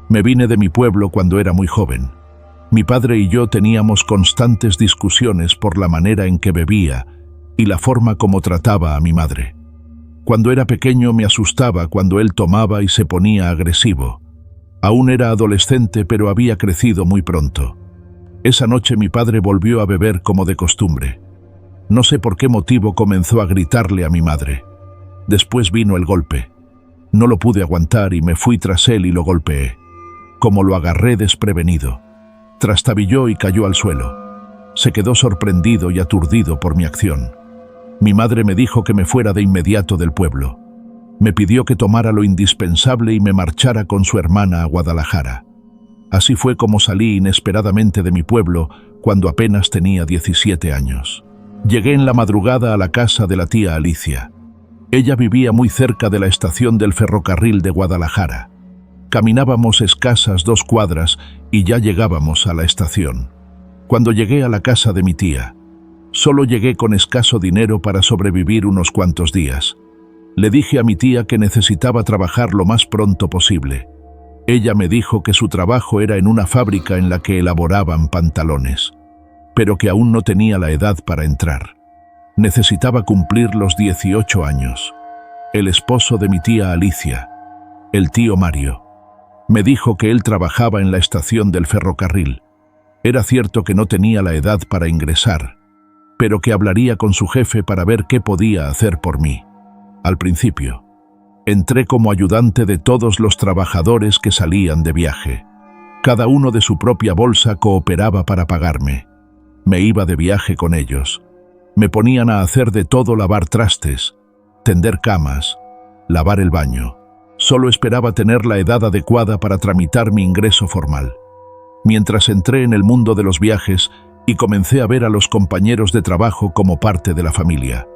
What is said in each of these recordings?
Me vine de mi pueblo cuando era muy joven. Mi padre y yo teníamos constantes discusiones por la manera en que bebía y la forma como trataba a mi madre. Cuando era pequeño me asustaba cuando él tomaba y se ponía agresivo. Aún era adolescente, pero había crecido muy pronto. Esa noche mi padre volvió a beber como de costumbre. No sé por qué motivo comenzó a gritarle a mi madre. Después vino el golpe. No lo pude aguantar y me fui tras él y lo golpeé. Como lo agarré desprevenido, trastabilló y cayó al suelo. Se quedó sorprendido y aturdido por mi acción. Mi madre me dijo que me fuera de inmediato del pueblo. Me pidió que tomara lo indispensable y me marchara con su hermana a Guadalajara. Así fue como salí inesperadamente de mi pueblo cuando apenas tenía 17 años. Llegué en la madrugada a la casa de la tía Alicia. Ella vivía muy cerca de la estación del ferrocarril de Guadalajara. Caminábamos escasas 2 cuadras y ya llegábamos a la estación. Cuando llegué a la casa de mi tía, solo llegué con escaso dinero para sobrevivir unos cuantos días. Le dije a mi tía que necesitaba trabajar lo más pronto posible. Ella me dijo que su trabajo era en una fábrica en la que elaboraban pantalones, pero que aún no tenía la edad para entrar. Necesitaba cumplir los 18 años. El esposo de mi tía Alicia, el tío Mario, me dijo que él trabajaba en la estación del ferrocarril. Era cierto que no tenía la edad para ingresar, pero que hablaría con su jefe para ver qué podía hacer por mí. Al principio, entré como ayudante de todos los trabajadores que salían de viaje. Cada uno de su propia bolsa cooperaba para pagarme. Me iba de viaje con ellos. Me ponían a hacer de todo: lavar trastes, tender camas, lavar el baño. Solo esperaba tener la edad adecuada para tramitar mi ingreso formal. Mientras entré en el mundo de los viajes y comencé a ver a los compañeros de trabajo como parte de la familia,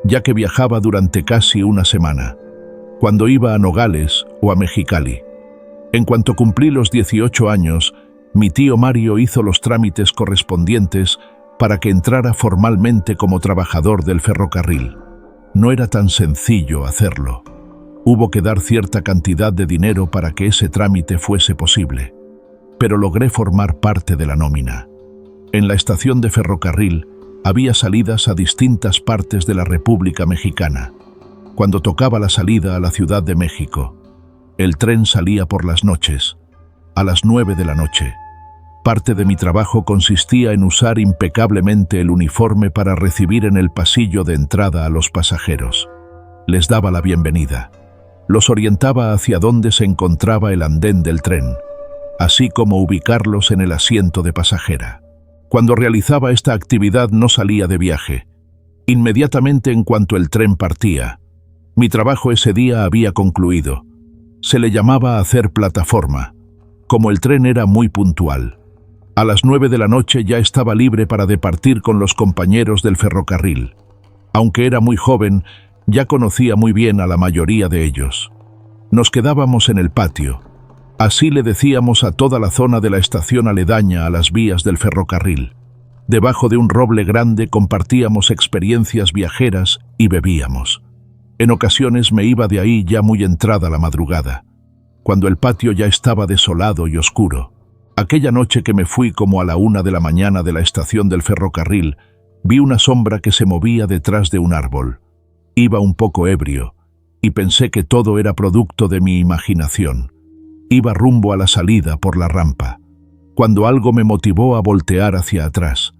ya que viajaba durante casi una semana, cuando iba a Nogales o a Mexicali. En cuanto cumplí los 18 años, mi tío Mario hizo los trámites correspondientes para que entrara formalmente como trabajador del ferrocarril. No era tan sencillo hacerlo. Hubo que dar cierta cantidad de dinero para que ese trámite fuese posible, pero logré formar parte de la nómina. En la estación de ferrocarril había salidas a distintas partes de la República Mexicana. Cuando tocaba la salida a la Ciudad de México, el tren salía por las noches, a las 9 de la noche. Parte de mi trabajo consistía en usar impecablemente el uniforme para recibir en el pasillo de entrada a los pasajeros. Les daba la bienvenida. Los orientaba hacia dónde se encontraba el andén del tren, así como ubicarlos en el asiento de pasajera. Cuando realizaba esta actividad no salía de viaje. Inmediatamente en cuanto el tren partía, mi trabajo ese día había concluido. Se le llamaba hacer plataforma, como el tren era muy puntual. A las 9 de la noche ya estaba libre para departir con los compañeros del ferrocarril. Aunque era muy joven, ya conocía muy bien a la mayoría de ellos. Nos quedábamos en el patio. Así le decíamos a toda la zona de la estación aledaña a las vías del ferrocarril. Debajo de un roble grande compartíamos experiencias viajeras y bebíamos. En ocasiones me iba de ahí ya muy entrada la madrugada, cuando el patio ya estaba desolado y oscuro. Aquella noche que me fui como a la 1 de la mañana de la estación del ferrocarril, vi una sombra que se movía detrás de un árbol. Iba un poco ebrio, y pensé que todo era producto de mi imaginación. Iba rumbo a la salida por la rampa, cuando algo me motivó a voltear hacia atrás.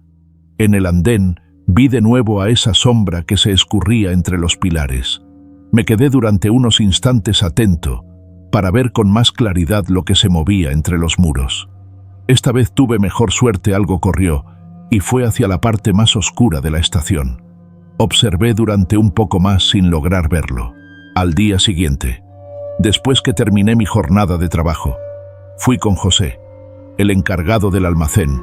En el andén vi de nuevo a esa sombra que se escurría entre los pilares. Me quedé durante unos instantes atento, para ver con más claridad lo que se movía entre los muros. Esta vez tuve mejor suerte, algo corrió, y fue hacia la parte más oscura de la estación. Observé durante un poco más sin lograr verlo. Al día siguiente, después que terminé mi jornada de trabajo, fui con José, el encargado del almacén.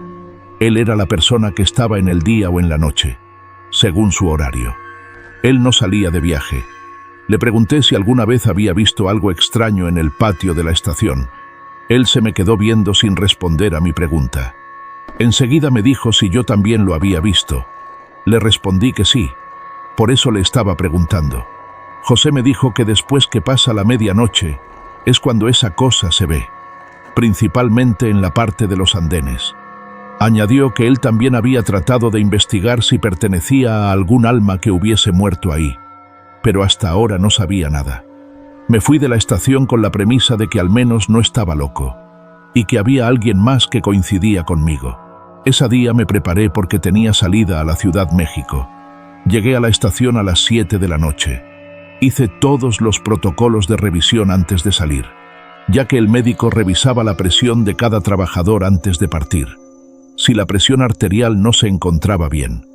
Él era la persona que estaba en el día o en la noche, según su horario. Él no salía de viaje. Le pregunté si alguna vez había visto algo extraño en el patio de la estación. Él se me quedó viendo sin responder a mi pregunta. Enseguida me dijo si yo también lo había visto. Le respondí que sí. Por eso le estaba preguntando. José me dijo que después que pasa la medianoche es cuando esa cosa se ve. principalmente en la parte de los andenes. Añadió que él también había tratado de investigar si pertenecía a algún alma que hubiese muerto ahí, pero hasta ahora no sabía nada. Me fui de la estación con la premisa de que al menos no estaba loco, y que había alguien más que coincidía conmigo. Ese día me preparé porque tenía salida a la Ciudad México. Llegué a la estación a las 7 de la noche. Hice todos los protocolos de revisión antes de salir, ya que el médico revisaba la presión de cada trabajador antes de partir. Si la presión arterial no se encontraba bien,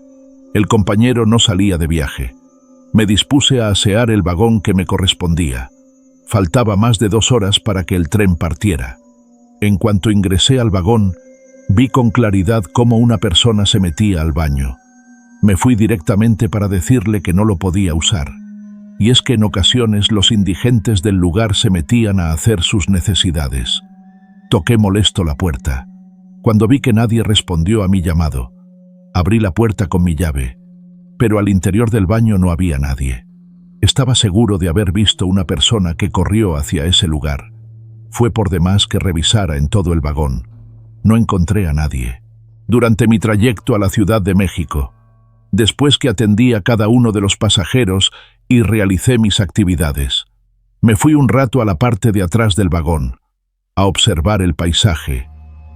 el compañero no salía de viaje. Me dispuse a asear el vagón que me correspondía. Faltaba más de 2 horas para que el tren partiera. En cuanto ingresé al vagón, vi con claridad cómo una persona se metía al baño. Me fui directamente para decirle que no lo podía usar. Y es que en ocasiones los indigentes del lugar se metían a hacer sus necesidades. Toqué molesto la puerta. Cuando vi que nadie respondió a mi llamado, abrí la puerta con mi llave, pero al interior del baño no había nadie. Estaba seguro de haber visto una persona que corrió hacia ese lugar. Fue por demás que revisara en todo el vagón. No encontré a nadie. Durante mi trayecto a la Ciudad de México, después que atendí a cada uno de los pasajeros y realicé mis actividades, me fui un rato a la parte de atrás del vagón, a observar el paisaje.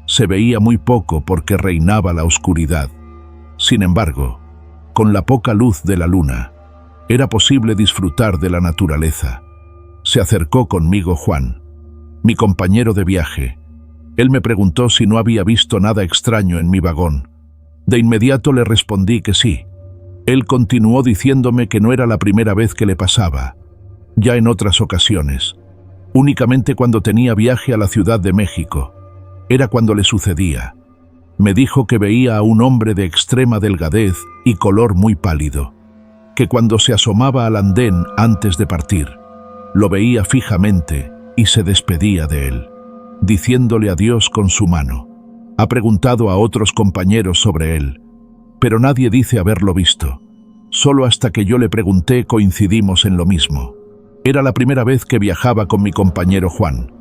Se veía muy poco porque reinaba la oscuridad. Sin embargo, con la poca luz de la luna, era posible disfrutar de la naturaleza. Se acercó conmigo Juan, mi compañero de viaje. Él me preguntó si no había visto nada extraño en mi vagón. De inmediato le respondí que sí. Él continuó diciéndome que no era la primera vez que le pasaba, ya en otras ocasiones, únicamente cuando tenía viaje a la Ciudad de México. Era cuando le sucedía. Me dijo que veía a un hombre de extrema delgadez y color muy pálido, que cuando se asomaba al andén antes de partir, lo veía fijamente y se despedía de él, diciéndole adiós con su mano. Ha preguntado a otros compañeros sobre él, pero nadie dice haberlo visto. Solo hasta que yo le pregunté coincidimos en lo mismo. Era la primera vez que viajaba con mi compañero Juan.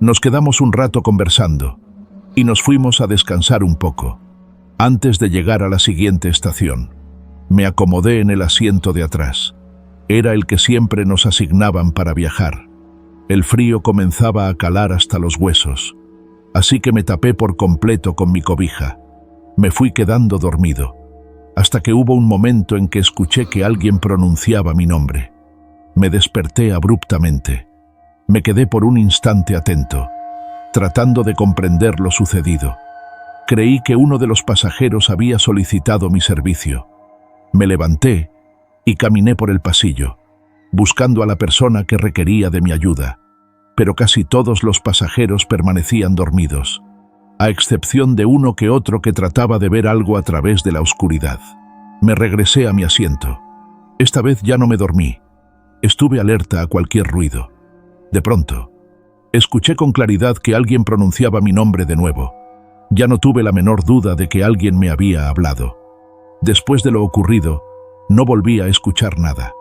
Nos quedamos un rato conversando y nos fuimos a descansar un poco. Antes de llegar a la siguiente estación, me acomodé en el asiento de atrás. Era el que siempre nos asignaban para viajar. El frío comenzaba a calar hasta los huesos, así que me tapé por completo con mi cobija. Me fui quedando dormido, hasta que hubo un momento en que escuché que alguien pronunciaba mi nombre. Me desperté abruptamente. Me quedé por un instante atento, tratando de comprender lo sucedido. Creí que uno de los pasajeros había solicitado mi servicio. Me levanté y caminé por el pasillo, buscando a la persona que requería de mi ayuda, pero casi todos los pasajeros permanecían dormidos, a excepción de uno que otro que trataba de ver algo a través de la oscuridad. Me regresé a mi asiento. Esta vez ya no me dormí. Estuve alerta a cualquier ruido. De pronto, escuché con claridad que alguien pronunciaba mi nombre de nuevo. Ya no tuve la menor duda de que alguien me había hablado. Después de lo ocurrido, no volví a escuchar nada.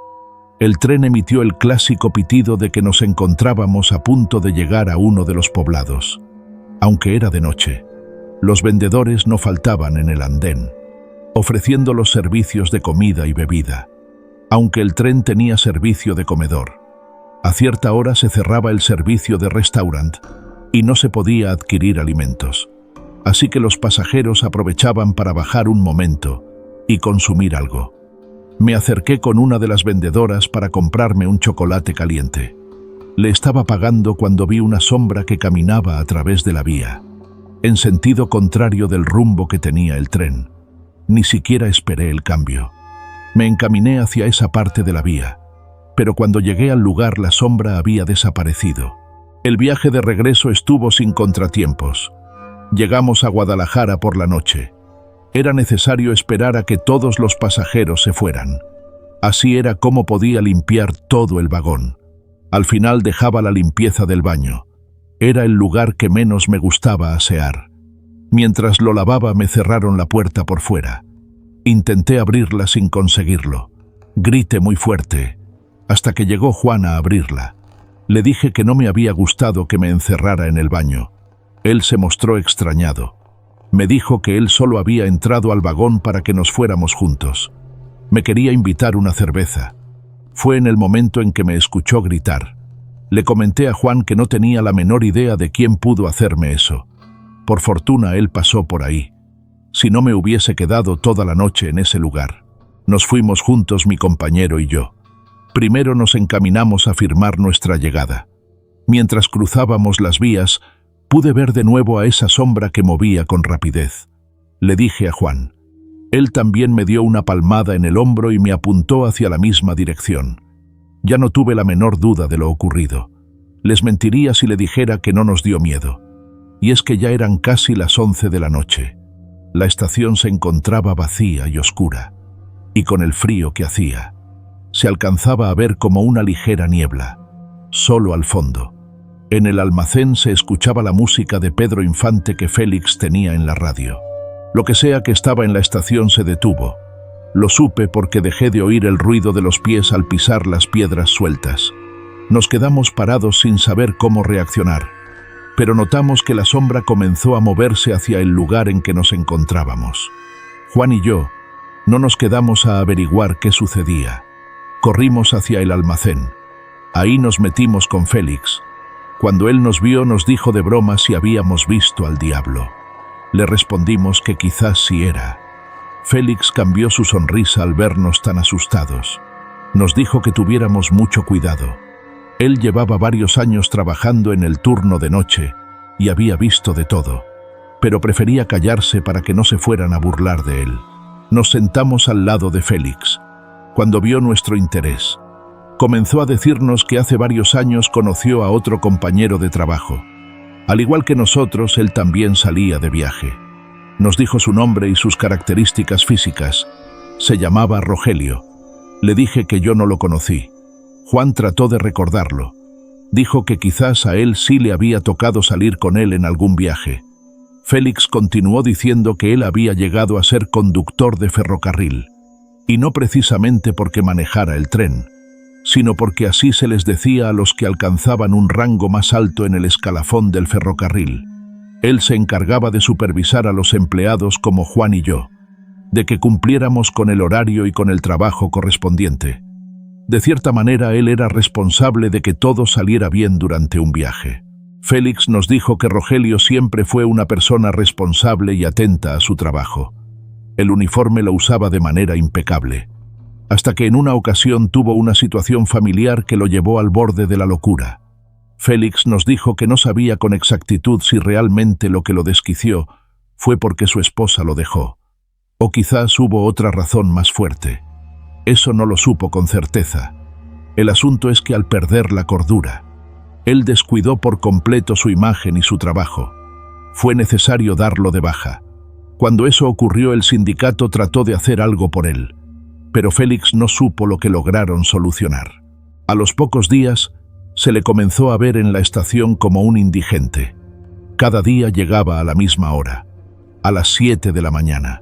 El tren emitió el clásico pitido de que nos encontrábamos a punto de llegar a uno de los poblados. Aunque era de noche, los vendedores no faltaban en el andén, ofreciendo los servicios de comida y bebida. Aunque el tren tenía servicio de comedor, a cierta hora se cerraba el servicio de restaurant y no se podía adquirir alimentos. Así que los pasajeros aprovechaban para bajar un momento y consumir algo. Me acerqué con una de las vendedoras para comprarme un chocolate caliente. Le estaba pagando cuando vi una sombra que caminaba a través de la vía, en sentido contrario del rumbo que tenía el tren. Ni siquiera esperé el cambio. Me encaminé hacia esa parte de la vía, pero cuando llegué al lugar la sombra había desaparecido. El viaje de regreso estuvo sin contratiempos. Llegamos a Guadalajara por la noche. Era necesario esperar a que todos los pasajeros se fueran. Así era como podía limpiar todo el vagón. Al final dejaba la limpieza del baño. Era el lugar que menos me gustaba asear. Mientras lo lavaba me cerraron la puerta por fuera. Intenté abrirla sin conseguirlo. Grité muy fuerte, hasta que llegó Juan a abrirla. Le dije que no me había gustado que me encerrara en el baño, Él se mostró extrañado. Me dijo que él solo había entrado al vagón para que nos fuéramos juntos. Me quería invitar una cerveza. Fue en el momento en que me escuchó gritar. Le comenté a Juan que no tenía la menor idea de quién pudo hacerme eso. Por fortuna él pasó por ahí. Si no me hubiese quedado toda la noche en ese lugar. Nos fuimos juntos mi compañero y yo. Primero nos encaminamos a firmar nuestra llegada. Mientras cruzábamos las vías, pude ver de nuevo a esa sombra que movía con rapidez. Le dije a Juan. Él también me dio una palmada en el hombro y me apuntó hacia la misma dirección. Ya no tuve la menor duda de lo ocurrido. Les mentiría si le dijera que no nos dio miedo. Y es que ya eran casi las 11 de la noche. La estación se encontraba vacía y oscura. Y con el frío que hacía, se alcanzaba a ver como una ligera niebla, solo al fondo. En el almacén se escuchaba la música de Pedro Infante que Félix tenía en la radio. Lo que sea que estaba en la estación se detuvo. Lo supe porque dejé de oír el ruido de los pies al pisar las piedras sueltas. Nos quedamos parados sin saber cómo reaccionar, pero notamos que la sombra comenzó a moverse hacia el lugar en que nos encontrábamos. Juan y yo no nos quedamos a averiguar qué sucedía. Corrimos hacia el almacén. Ahí nos metimos con Félix. Cuando él nos vio, nos dijo de broma si habíamos visto al diablo. Le respondimos que quizás sí era. Félix cambió su sonrisa al vernos tan asustados. Nos dijo que tuviéramos mucho cuidado. Él llevaba varios años trabajando en el turno de noche y había visto de todo, pero prefería callarse para que no se fueran a burlar de él. Nos sentamos al lado de Félix. Cuando vio nuestro interés, comenzó a decirnos que hace varios años conoció a otro compañero de trabajo. Al igual que nosotros, él también salía de viaje. Nos dijo su nombre y sus características físicas. Se llamaba Rogelio. Le dije que yo no lo conocí. Juan trató de recordarlo. Dijo que quizás a él sí le había tocado salir con él en algún viaje. Félix continuó diciendo que él había llegado a ser conductor de ferrocarril, y no precisamente porque manejara el tren, sino porque así se les decía a los que alcanzaban un rango más alto en el escalafón del ferrocarril. Él se encargaba de supervisar a los empleados como Juan y yo, de que cumpliéramos con el horario y con el trabajo correspondiente. De cierta manera, él era responsable de que todo saliera bien durante un viaje. Félix nos dijo que Rogelio siempre fue una persona responsable y atenta a su trabajo. El uniforme lo usaba de manera impecable, hasta que en una ocasión tuvo una situación familiar que lo llevó al borde de la locura. Félix nos dijo que no sabía con exactitud si realmente lo que lo desquició fue porque su esposa lo dejó, o quizás hubo otra razón más fuerte. Eso no lo supo con certeza. El asunto es que al perder la cordura, él descuidó por completo su imagen y su trabajo. Fue necesario darlo de baja. Cuando eso ocurrió, el sindicato trató de hacer algo por él, pero Félix no supo lo que lograron solucionar. A los pocos días, se le comenzó a ver en la estación como un indigente. Cada día llegaba a la misma hora, a las 7 de la mañana,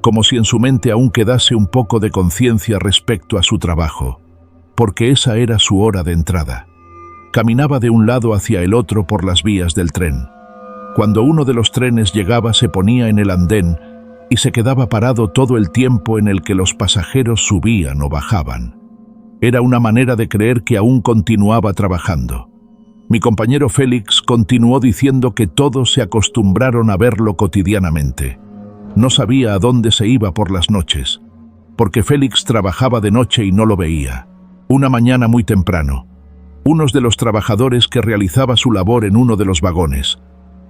como si en su mente aún quedase un poco de conciencia respecto a su trabajo, porque esa era su hora de entrada. Caminaba de un lado hacia el otro por las vías del tren. Cuando uno de los trenes llegaba, se ponía en el andén y se quedaba parado todo el tiempo en el que los pasajeros subían o bajaban. Era una manera de creer que aún continuaba trabajando. Mi compañero Félix continuó diciendo que todos se acostumbraron a verlo cotidianamente. No sabía a dónde se iba por las noches, porque Félix trabajaba de noche y no lo veía. Una mañana muy temprano, uno de los trabajadores que realizaba su labor en uno de los vagones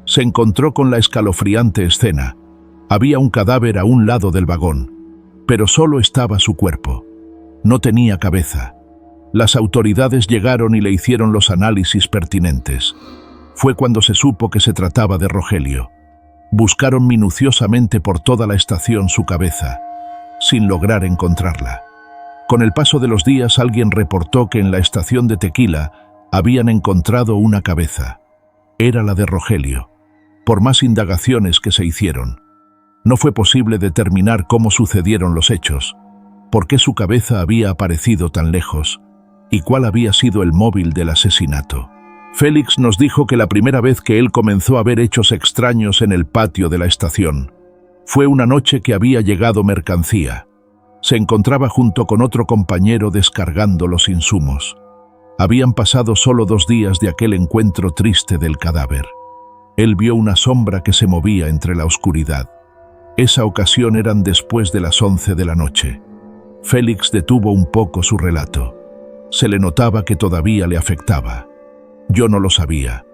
se encontró con la escalofriante escena. Había un cadáver a un lado del vagón, pero solo estaba su cuerpo. No tenía cabeza. Las autoridades llegaron y le hicieron los análisis pertinentes. Fue cuando se supo que se trataba de Rogelio. Buscaron minuciosamente por toda la estación su cabeza, sin lograr encontrarla. Con el paso de los días, alguien reportó que en la estación de Tequila habían encontrado una cabeza. Era la de Rogelio. Por más indagaciones que se hicieron, no fue posible determinar cómo sucedieron los hechos, por qué su cabeza había aparecido tan lejos y cuál había sido el móvil del asesinato. Félix nos dijo que la primera vez que él comenzó a ver hechos extraños en el patio de la estación fue una noche que había llegado mercancía. Se encontraba junto con otro compañero descargando los insumos. Habían pasado solo 2 días de aquel encuentro triste del cadáver. Él vio una sombra que se movía entre la oscuridad. Esa ocasión eran después de las 11 de la noche. Félix detuvo un poco su relato. Se le notaba que todavía le afectaba. Yo no lo sabía,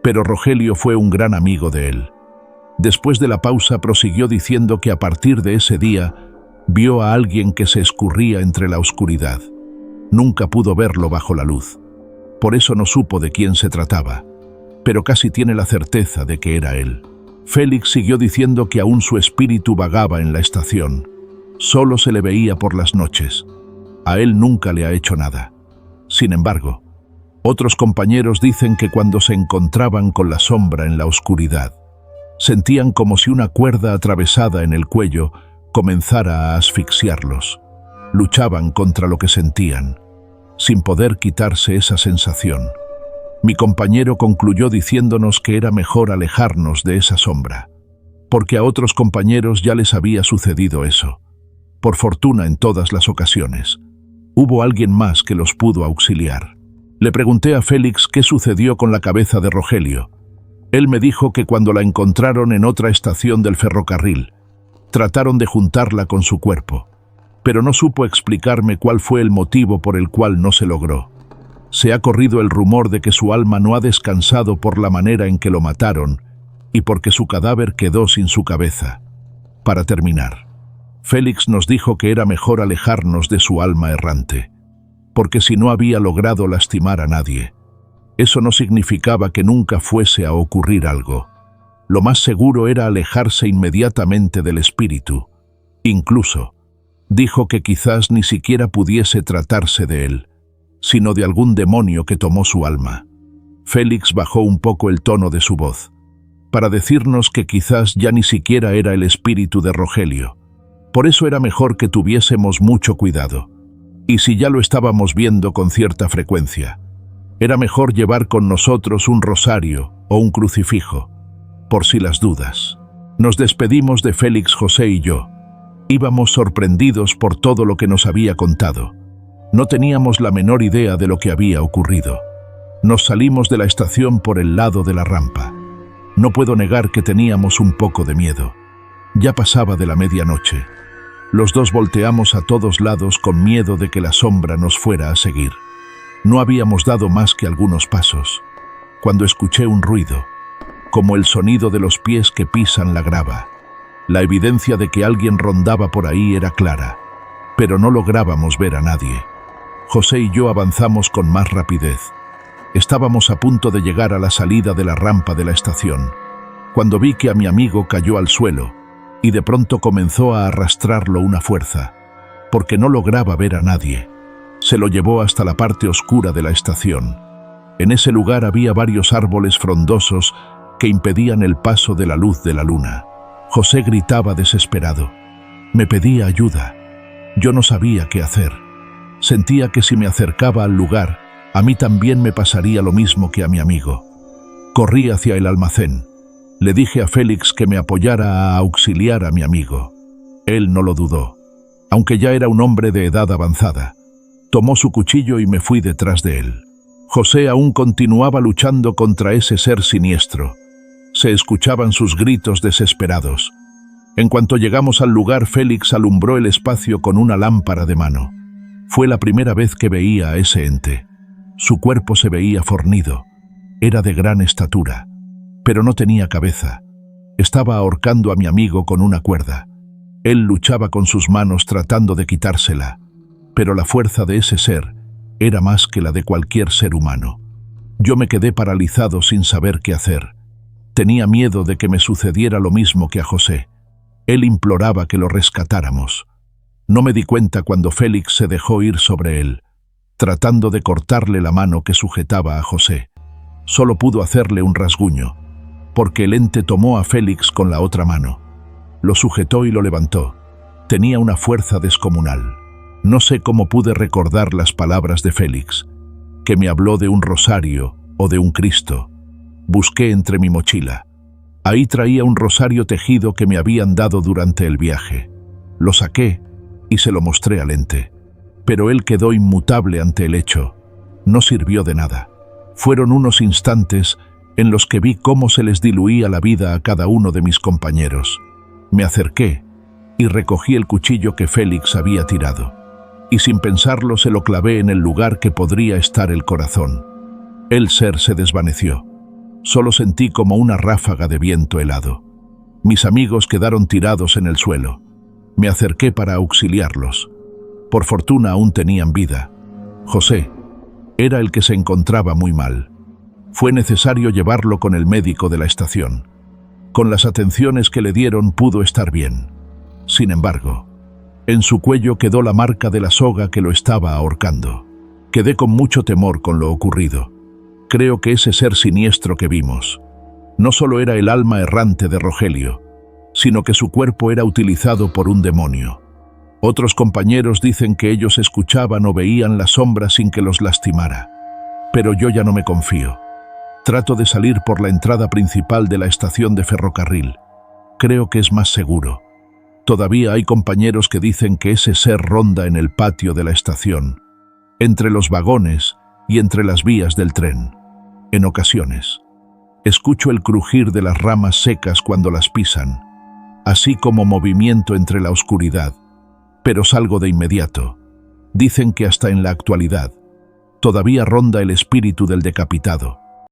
pero Rogelio fue un gran amigo de él. Después de la pausa prosiguió diciendo que a partir de ese día vio a alguien que se escurría entre la oscuridad. Nunca pudo verlo bajo la luz. Por eso no supo de quién se trataba, pero casi tiene la certeza de que era él. Félix siguió diciendo que aún su espíritu vagaba en la estación. Solo se le veía por las noches. A él nunca le ha hecho nada. Sin embargo, otros compañeros dicen que cuando se encontraban con la sombra en la oscuridad, sentían como si una cuerda atravesada en el cuello comenzara a asfixiarlos. Luchaban contra lo que sentían, sin poder quitarse esa sensación. Mi compañero concluyó diciéndonos que era mejor alejarnos de esa sombra, porque a otros compañeros ya les había sucedido eso. Por fortuna, en todas las ocasiones, hubo alguien más que los pudo auxiliar. Le pregunté a Félix qué sucedió con la cabeza de Rogelio. Él me dijo que cuando la encontraron en otra estación del ferrocarril, trataron de juntarla con su cuerpo, pero no supo explicarme cuál fue el motivo por el cual no se logró. Se ha corrido el rumor de que su alma no ha descansado por la manera en que lo mataron y porque su cadáver quedó sin su cabeza. Para terminar, Félix nos dijo que era mejor alejarnos de su alma errante, porque si no había logrado lastimar a nadie, eso no significaba que nunca fuese a ocurrir algo. Lo más seguro era alejarse inmediatamente del espíritu. Incluso, dijo que quizás ni siquiera pudiese tratarse de él, sino de algún demonio que tomó su alma. Félix bajó un poco el tono de su voz, para decirnos que quizás ya ni siquiera era el espíritu de Rogelio. Por eso era mejor que tuviésemos mucho cuidado. Y si ya lo estábamos viendo con cierta frecuencia, era mejor llevar con nosotros un rosario o un crucifijo, por si las dudas. Nos despedimos de Félix, José y yo. Íbamos sorprendidos por todo lo que nos había contado. No teníamos la menor idea de lo que había ocurrido. Nos salimos de la estación por el lado de la rampa. No puedo negar que teníamos un poco de miedo. Ya pasaba de la medianoche. Los dos volteamos a todos lados con miedo de que la sombra nos fuera a seguir. No habíamos dado más que algunos pasos, cuando escuché un ruido, como el sonido de los pies que pisan la grava. La evidencia de que alguien rondaba por ahí era clara, pero no lográbamos ver a nadie. José y yo avanzamos con más rapidez. Estábamos a punto de llegar a la salida de la rampa de la estación, cuando vi que a mi amigo cayó al suelo, y de pronto comenzó a arrastrarlo una fuerza, porque no lograba ver a nadie. Se lo llevó hasta la parte oscura de la estación. En ese lugar había varios árboles frondosos que impedían el paso de la luz de la luna. José gritaba desesperado. Me pedía ayuda. Yo no sabía qué hacer. Sentía que si me acercaba al lugar, a mí también me pasaría lo mismo que a mi amigo. Corrí hacia el almacén. Le dije a Félix que me apoyara a auxiliar a mi amigo. Él no lo dudó, aunque ya era un hombre de edad avanzada. Tomó su cuchillo y me fui detrás de él. José aún continuaba luchando contra ese ser siniestro. Se escuchaban sus gritos desesperados. En cuanto llegamos al lugar, Félix alumbró el espacio con una lámpara de mano. Fue la primera vez que veía a ese ente. Su cuerpo se veía fornido. Era de gran estatura, pero no tenía cabeza. Estaba ahorcando a mi amigo con una cuerda. Él luchaba con sus manos tratando de quitársela, pero la fuerza de ese ser era más que la de cualquier ser humano. Yo me quedé paralizado sin saber qué hacer. Tenía miedo de que me sucediera lo mismo que a José. Él imploraba que lo rescatáramos. No me di cuenta cuando Félix se dejó ir sobre él, tratando de cortarle la mano que sujetaba a José. Solo pudo hacerle un rasguño, porque el ente tomó a Félix con la otra mano. Lo sujetó y lo levantó. Tenía una fuerza descomunal. No sé cómo pude recordar las palabras de Félix, que me habló de un rosario o de un Cristo. Busqué entre mi mochila. Ahí traía un rosario tejido que me habían dado durante el viaje. Lo saqué y se lo mostré al ente. Pero él quedó inmutable ante el hecho. No sirvió de nada. Fueron unos instantes en los que vi cómo se les diluía la vida a cada uno de mis compañeros. Me acerqué y recogí el cuchillo que Félix había tirado. Y sin pensarlo se lo clavé en el lugar que podría estar el corazón. El ser se desvaneció. Solo sentí como una ráfaga de viento helado. Mis amigos quedaron tirados en el suelo. Me acerqué para auxiliarlos. Por fortuna aún tenían vida. José era el que se encontraba muy mal. Fue necesario llevarlo con el médico de la estación. Con las atenciones que le dieron pudo estar bien. Sin embargo, en su cuello quedó la marca de la soga que lo estaba ahorcando. Quedé con mucho temor con lo ocurrido. Creo que ese ser siniestro que vimos no solo era el alma errante de Rogelio, sino que su cuerpo era utilizado por un demonio. Otros compañeros dicen que ellos escuchaban o veían la sombra sin que los lastimara. Pero yo ya no me confío. Trato de salir por la entrada principal de la estación de ferrocarril. Creo que es más seguro. Todavía hay compañeros que dicen que ese ser ronda en el patio de la estación, entre los vagones y entre las vías del tren. En ocasiones, escucho el crujir de las ramas secas cuando las pisan, así como movimiento entre la oscuridad, pero salgo de inmediato. Dicen que hasta en la actualidad, todavía ronda el espíritu del decapitado.